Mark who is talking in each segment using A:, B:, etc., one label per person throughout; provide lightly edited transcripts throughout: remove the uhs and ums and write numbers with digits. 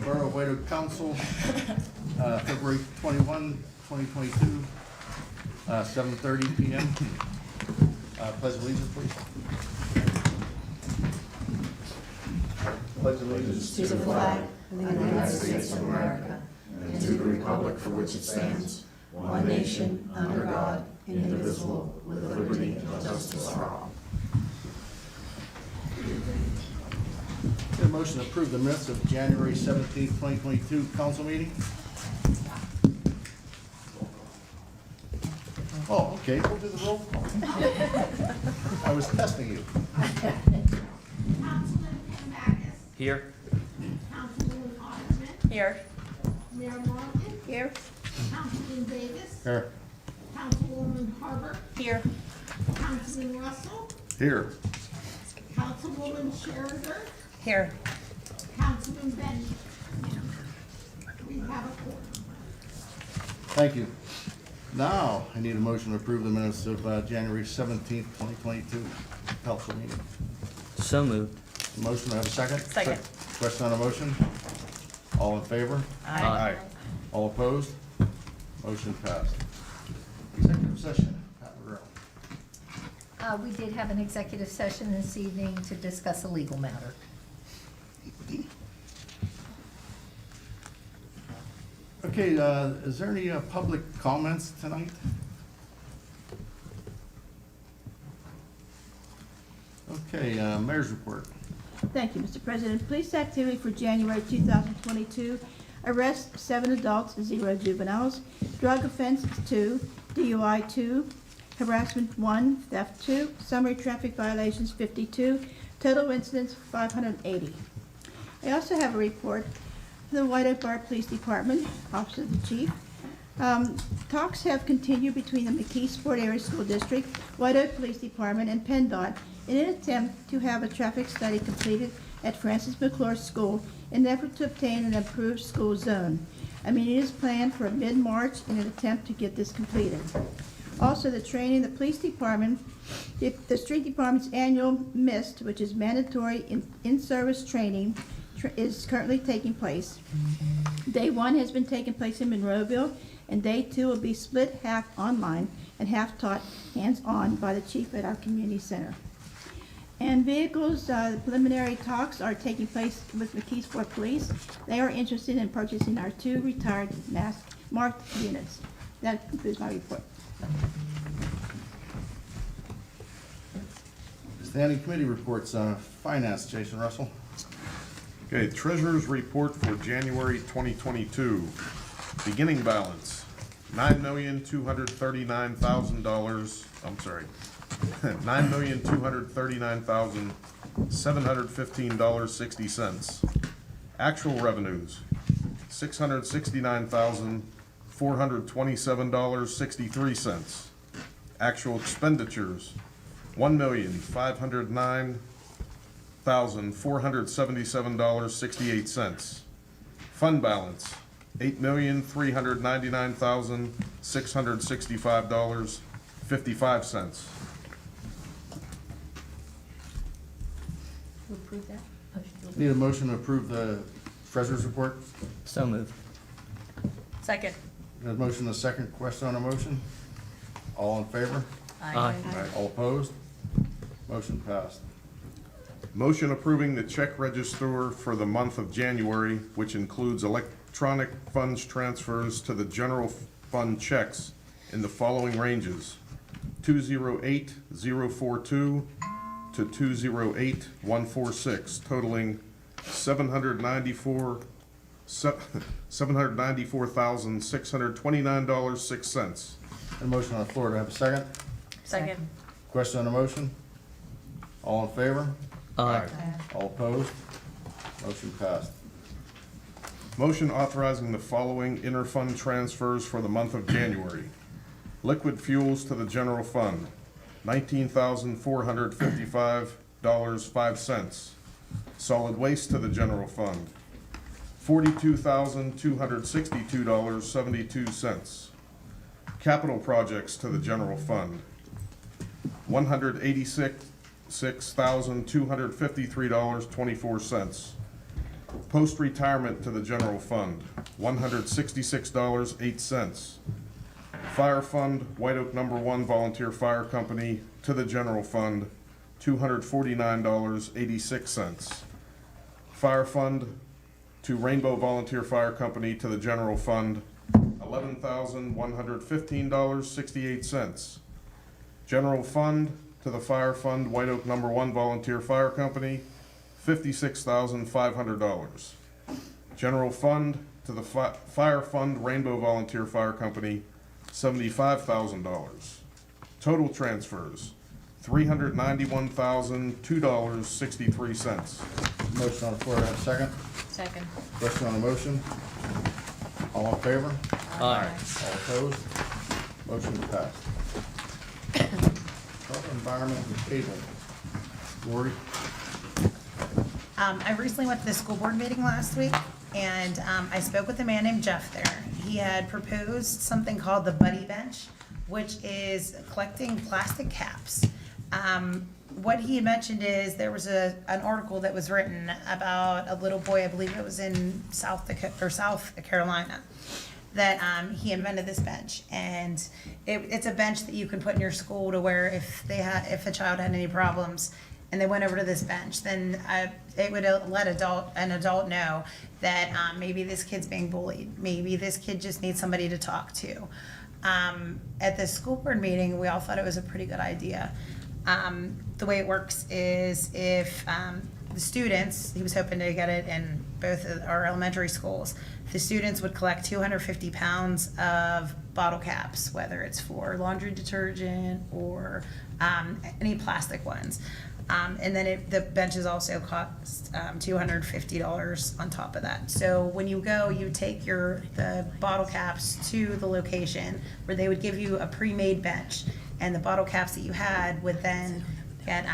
A: Borough White Council, February 21, 2022, 7:30 p.m. Pledge allegiance, please. Pledge allegiance
B: to the flag of the United States of America and to the republic for which it stands, one nation, under God, indivisible, with liberty and justice for all.
A: Get a motion to approve the minutes of January 17, 2022 council meeting. Oh, okay, we'll do the roll call. I was testing you.
C: Councilman Backus.
D: Here.
C: Councilwoman Otterman.
B: Here.
C: Mayor Morgan.
B: Here.
C: Councilman Davis.
A: Here.
C: Councilwoman Harbert.
B: Here.
C: Councilman Russell.
A: Here.
C: Councilwoman Sheridan.
B: Here.
C: Councilman Benny. We have a quorum.
A: Thank you. Now, I need a motion to approve the minutes of January 17th, 2022 council meeting.
D: So moved.
A: Motion, I have a second?
B: Second.
A: Question on the motion? All in favor?
D: Aye.
A: All opposed? Motion passed. Executive session, Pat Borough.
E: We did have an executive session this evening to discuss a legal matter.
A: Okay, is there any public comments tonight? Okay, mayor's report.
F: Thank you, Mr. President. Police activity for January 2022, arrest 7 adults, 0 juveniles, drug offense 2, DUI 2, harassment 1, theft 2, summary traffic violations 52, total incidents 580. I also have a report from the White Oak Borough Police Department, Office of the Chief. Talks have continued between the McKeesport Area School District, White Oak Police Department, and PennDOT in an attempt to have a traffic study completed at Francis McClure School in an effort to obtain an improved school zone. A meeting is planned for mid-March in an attempt to get this completed. Also, the training, the police department, the street department's annual MIST, which is mandatory in-service training, is currently taking place. Day 1 has been taking place in Monroeville, and Day 2 will be split half online and half taught hands-on by the chief at our community center. And vehicles, the preliminary talks are taking place with McKeesport Police. They are interested in purchasing our 2 retired marked units. That concludes my report.
A: Standing committee reports, finance, Jason Russell.
G: Okay, treasurer's report for January 2022. Beginning balance, $9,239,000, I'm sorry, $9,239,715.60. Actual revenues, $669,427.63. Actual expenditures, $1,509,477.68. Fund balance, $8,399,665.55.
E: To approve that?
A: Need a motion to approve the treasurer's report?
D: So moved.
B: Second.
A: Got a motion, a second. Question on a motion? All in favor?
D: Aye.
A: All opposed? Motion passed.
G: Motion approving the check register for the month of January, which includes electronic funds transfers to the general fund checks in the following ranges: 208,042 to 208,146, totaling $794,629.06.
A: A motion on the floor. Do I have a second?
B: Second.
A: Question on the motion? All in favor?
D: Aye.
A: All opposed? Motion passed.
G: Motion authorizing the following interfund transfers for the month of January. Liquid fuels to the general fund, $19,455.05. Solid waste to the general fund, $42,262.72. Capital projects to the general fund, $186,253.24. Post-retirement to the general fund, $166.08. Fire fund, White Oak Number 1 Volunteer Fire Company to the general fund, $249.86. Fire fund to Rainbow Volunteer Fire Company to the general fund, $11,115.68. General fund to the fire fund, White Oak Number 1 Volunteer Fire Company, $56,500. General fund to the fire fund, Rainbow Volunteer Fire Company, $75,000. Total transfers, $391,002.63.
A: Motion on the floor, do I have a second?
B: Second.
A: Question on the motion? All in favor?
D: Aye.
A: All opposed? Motion passed. Health, Environment, and Cable. Lori?
H: I recently went to the school board meeting last week, and I spoke with a man named Jeff there. He had proposed something called the Buddy Bench, which is collecting plastic caps. What he had mentioned is there was an article that was written about a little boy, I believe it was in South Carolina, that he invented this bench, and it's a bench that you can put in your school to where if a child had any problems and they went over to this bench, then it would let an adult know that maybe this kid's being bullied, maybe this kid just needs somebody to talk to. At the school board meeting, we all thought it was a pretty good idea. The way it works is if the students, he was hoping to get it in both of our elementary schools, the students would collect 250 pounds of bottle caps, whether it's for laundry detergent or any plastic ones. And then the benches also cost $250 on top of that. So when you go, you take the bottle caps to the location where they would give you a pre-made bench, and the bottle caps that you had would then get,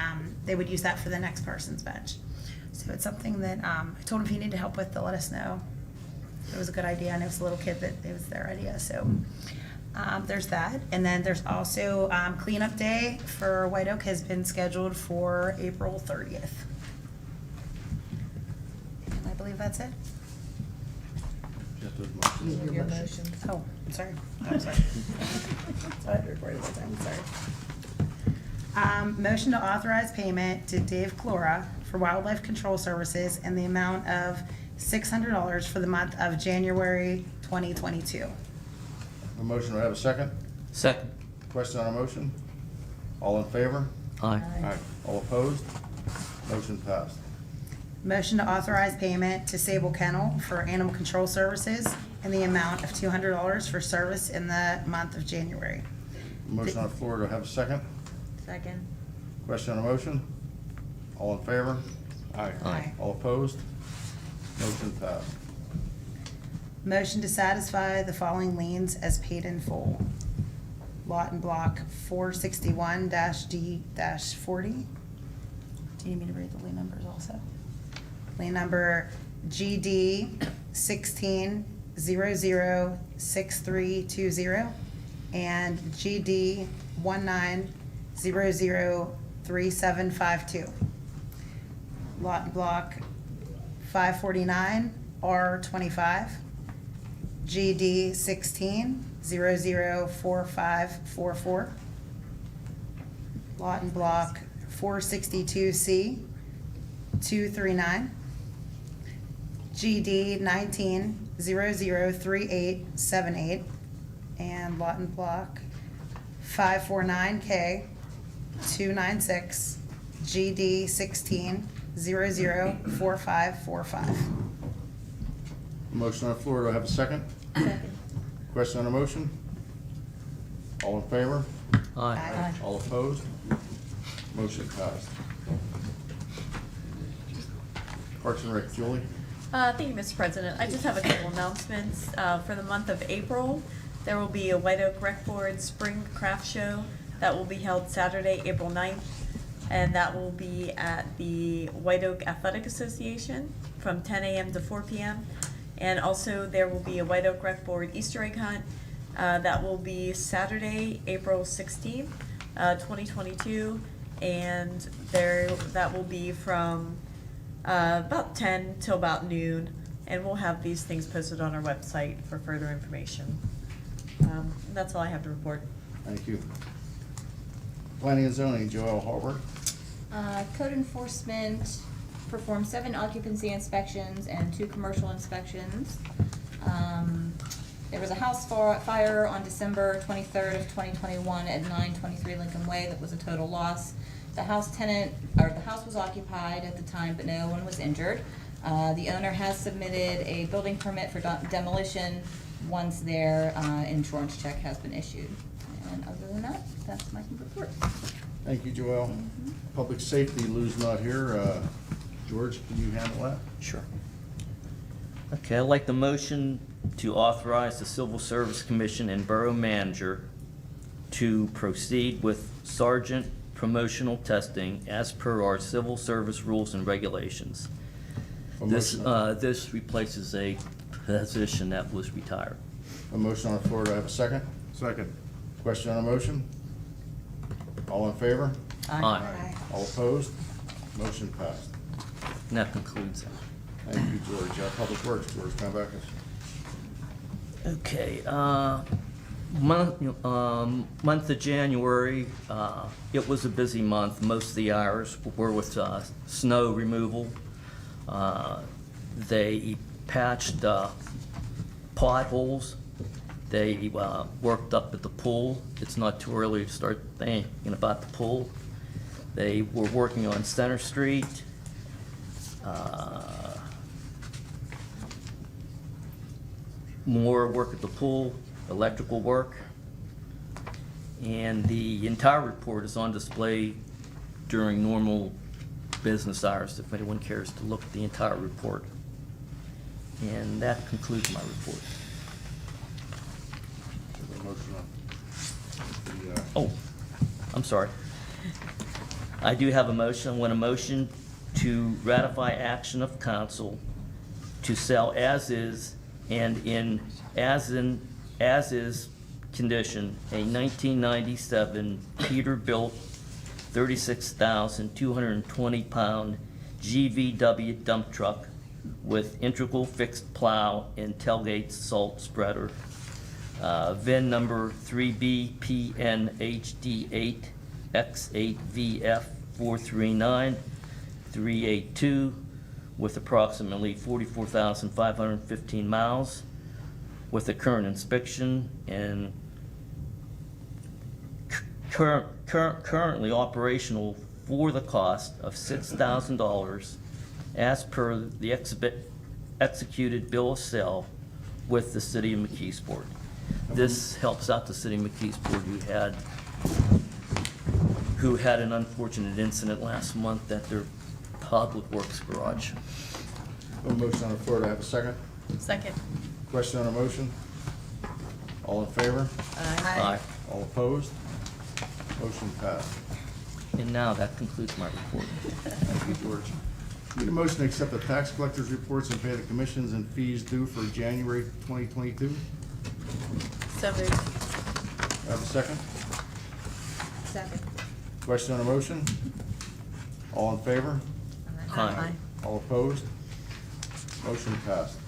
H: they would use that for the next person's bench. So it's something that I told him if he needed help with to let us know. It was a good idea, and it was a little kid that it was their idea. So there's that, and then there's also cleanup day for White Oak has been scheduled for April 30th. And I believe that's it.
A: Get those motions.
B: Your motions.
H: Oh, sorry. I'm sorry. So I had to record it one time. Sorry. Motion to authorize payment to Dave Clora for Wildlife Control Services in the amount of $600 for the month of January 2022.
A: A motion, do I have a second?
D: Second.
A: Question on a motion? All in favor?
D: Aye.
G: Aye.
A: All opposed? Motion passed.
H: Motion to authorize payment to Sable Kennel for animal control services in the amount of $200 for service in the month of January.
A: Motion on the floor, do I have a second?
B: Second.
A: Question on a motion? All in favor?
G: Aye.
D: Aye.
A: All opposed? Motion passed.
H: Motion to satisfy the following liens as paid in full. Lot and block 461-D-40. Do you need me to read the lien numbers also? Lien number GD 16006320 and GD 19003752. Lot and block 549 R25. GD 16004544. Lot and block 462C 239. GD 19003878. And lot and block 549K 296. GD 16004545.
A: Motion on the floor, do I have a second?
B: Second.
A: Question on the motion? All in favor?
D: Aye.
A: All opposed? Motion passed. Parks and Rec, Julie?
I: Thank you, Mr. President. I just have a couple announcements. For the month of April, there will be a White Oak Rec Board Spring Craft Show that will be held Saturday, April 9th, and that will be at the White Oak Athletic Association from 10 a.m. to 4 p.m. And also there will be a White Oak Rec Board Easter egg hunt. That will be Saturday, April 16th, 2022. And that will be from about 10 till about noon, and we'll have these things posted on our website for further information. That's all I have to report.
A: Thank you. Planning and zoning, Joel Harbert.
J: Code enforcement performed 7 occupancy inspections and 2 commercial inspections. There was a house fire on December 23rd of 2021 at 923 Lincoln Way that was a total loss. The house was occupied at the time, but no one was injured. The owner has submitted a building permit for demolition once their insurance check has been issued. And other than that, that's my report.
A: Thank you, Joel. Public safety, Lou's not here. George, can you handle that?
D: Sure. Okay, I'd like the motion to authorize the Civil Service Commission and Borough Manager to proceed with sergeant promotional testing as per our civil service rules and regulations.
A: A
D: This,
A: motion-
D: this replaces a position that was retired.
A: A motion on the floor, do I have a second?
G: Second.
A: Question on a motion? All in favor?
D: Aye.
A: All opposed? Motion passed.
D: And that concludes that.
A: Thank you, George. Public Works, George Kambakis.
D: Okay, month of January, it was a busy month. Most of the hours were with snow removal. They patched potholes. They worked up at the pool. It's not too early to start thinking about the pool. They were working on Center Street. More work at the pool, electrical work. And the entire report is on display during normal business hours if anyone cares to look at the entire report. And that concludes my report.
A: A motion on the,
D: Oh, I'm sorry. I do have a motion. I want a motion to ratify action of council to sell as is and in as-is condition a 1997 Peterbilt 36,220-pound GVW dump truck with integral fixed plow and tailgate salt spreader. VIN number 3BPNHD8X8VF439382 with approximately 44,515 miles with a current inspection and currently operational for the cost of $6,000 as per the executed bill of sale with the city of McKeesport. This helps out the city of McKeesport who had an unfortunate incident last month at their public works garage.
A: a motion on the floor, do I have a second?
I: Second.
A: Question on a motion? All in favor?
D: Aye.
A: All opposed? Motion passed.
D: And now that concludes my report.
A: Thank you, George. Need a motion to accept the tax collector's reports and pay the commissions and fees due for January 2022?
I: So moved.
A: Have a second?
J: Second.
A: Question on a motion? All in favor?
D: Aye.
A: All opposed? Motion passed.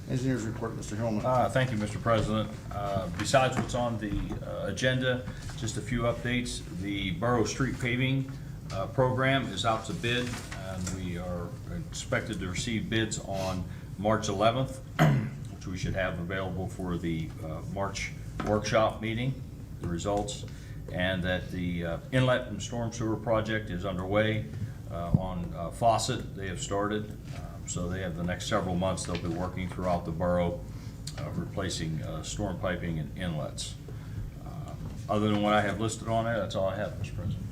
A: Engineers report, Mr. Hillman.
K: Thank you, Mr. President. Besides what's on the agenda, just a few updates. The Borough Street Paving program is out to bid, and we are expected to receive bids on March 11th, which we should have available for the March workshop meeting, the results, and that the inlet and storm sewer project is underway on Fawcett. They have started. So they have the next several months, they'll be working throughout the borough, replacing storm piping and inlets. Other than what I have listed on there, that's all I have, Mr. President.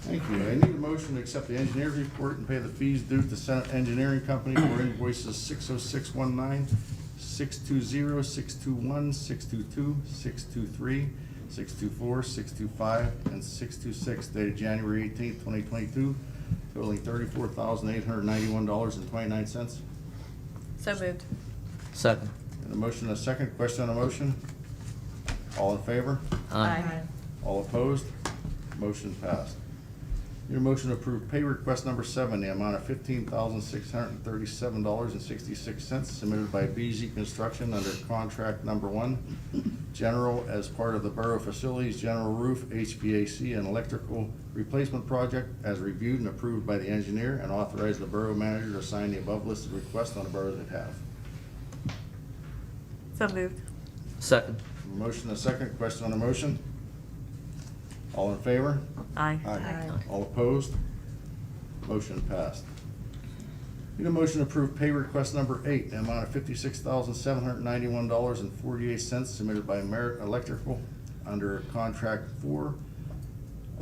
A: Thank you. I need a motion to accept the engineer's report and pay the fees due to Senate Engineering Company for invoices 60619, 620, 621, 622, 623, 624, 625, and 626 dated January 18th, 2022, totaling $34,891.29.
I: So moved.
D: Second.
A: And a motion and a second. Question on a motion? All in favor?
D: Aye.
A: All opposed? Motion passed. Need a motion to approve pay request number 7, the amount of $15,637.66 submitted by BZ Construction under contract number 1, general as part of the Borough Facilities General Roof, HVAC, and Electrical Replacement Project as reviewed and approved by the engineer, and authorize the Borough Manager to sign the above listed request on the Borough's behalf.
I: So moved.
D: Second.
A: Motion and a second. Question on the motion? All in favor?
I: Aye.
A: All opposed? Motion passed. Need a motion to approve pay request number 8, the amount of $56,791.48 submitted by Merit Electrical under contract 4.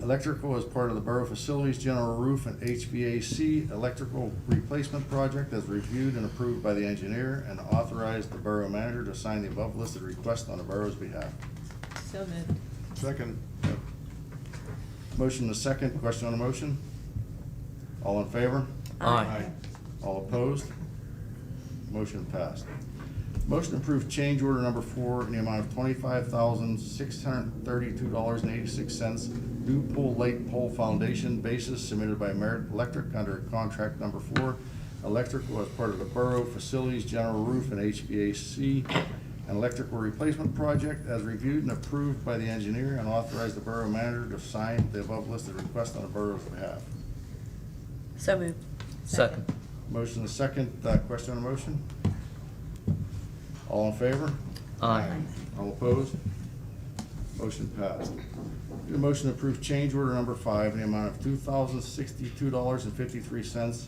A: Electrical as part of the Borough Facilities General Roof and HVAC Electrical Replacement Project as reviewed and approved by the engineer, and authorize the Borough Manager to sign the above listed request on the Borough's behalf.
J: So moved.
G: Second.
A: Motion and a second. Question on the motion? All in favor?
D: Aye.
A: All opposed? Motion passed. Motion to approve change order number 4 in the amount of $25,632.86, new pole light pole foundation basis submitted by Merit Electric under contract number 4, electrical as part of the Borough Facilities General Roof and HVAC and Electrical Replacement Project as reviewed and approved by the engineer, and authorize the Borough Manager to sign the above listed request on the Borough's behalf.
I: So moved.
D: Second.
A: Motion and second. Question on the motion? All in favor?
D: Aye.
A: All opposed? Motion passed. Need a motion to approve change order number 5 in the amount of $2,062.53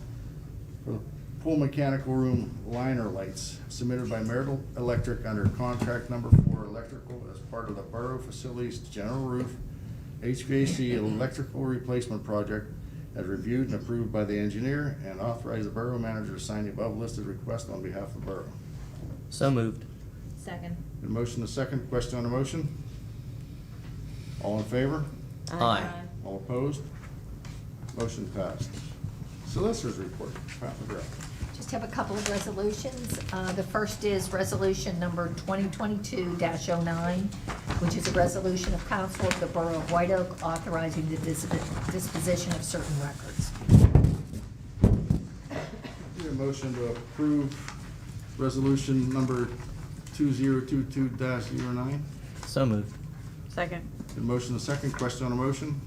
A: for the pool mechanical room liner lights submitted by Merit Electric under contract number 4, electrical as part of the Borough Facilities General Roof, HVAC Electrical Replacement Project as reviewed and approved by the engineer, and authorize the Borough Manager to sign the above listed request on behalf of the Borough.
D: So moved.
J: Second.
A: The motion, the second. Question on the motion? All in favor?
D: Aye.
A: All opposed? Motion passed. Solicitors report. Pat McGrath.
E: Just have a couple of resolutions. The first is resolution number 2022-09, which is a resolution of council of the Borough of White Oak authorizing the disposition of certain records.
A: Need a motion to approve resolution number 2022-09.
D: So moved.
I: Second.
A: The motion, the second. Question on the motion?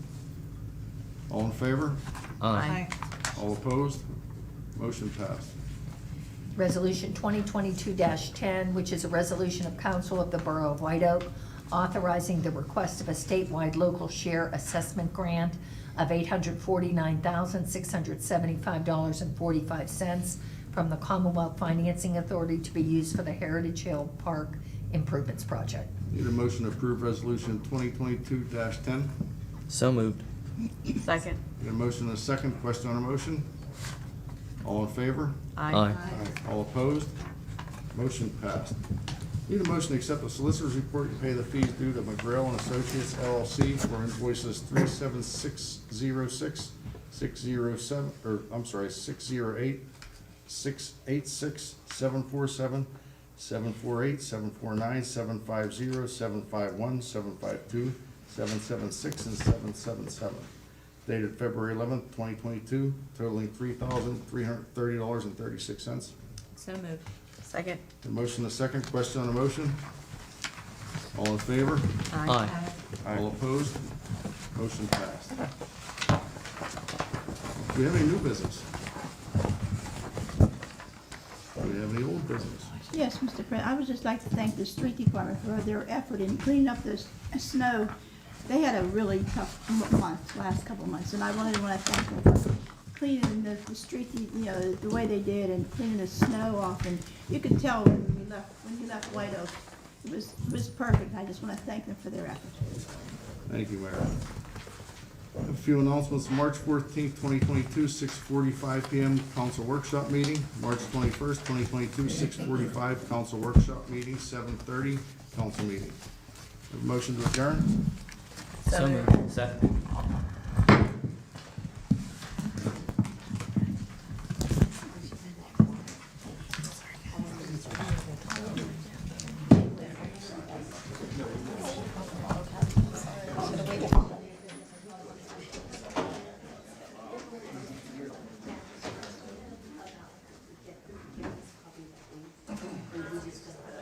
A: All in favor?
D: Aye.
A: All opposed? Motion passed.
E: Resolution 2022-10, which is a resolution of council of the Borough of White Oak authorizing the request of a statewide local share assessment grant of $849,675.45 from the Commonwealth Financing Authority to be used for the Heritage Hill Park Improvements Project.
A: Need a motion to approve resolution 2022-10.
D: So moved.
I: Second.
A: Need a motion and a second. Question on the motion? All in favor?
D: Aye.
A: All opposed? Motion passed. Need a motion to accept the solicitor's report and pay the fees due to McGrail and Associates LLC for invoices 37606, 607, or I'm sorry, 608, 686, 747, 748, 749, 750, 751, 752, 776, and 777. Dated February 11th, 2022, totaling $3,330.36.
J: So moved.
I: Second.
A: The motion, the second. Question on the motion? All in favor?
D: Aye.
A: All opposed? Motion passed. Do we have any new business? Do we have any old business?
F: Yes, Mr. President, I would just like to thank the street department for their effort in cleaning up this snow. They had a really tough month, last couple of months, and I wanted to thank them for cleaning the street, the way they did, and cleaning the snow off. And you could tell when you left White Oak, it was perfect. I just want to thank them for their effort.
A: Thank you, Mayor. A few announcements. March 14th, 2022, 6:45 PM, council workshop meeting. March 21st, 2022, 6:45, council workshop meeting. 7:30, council meeting. Have a motion to adjourn?
D: So moved. Second.
J: apologies, because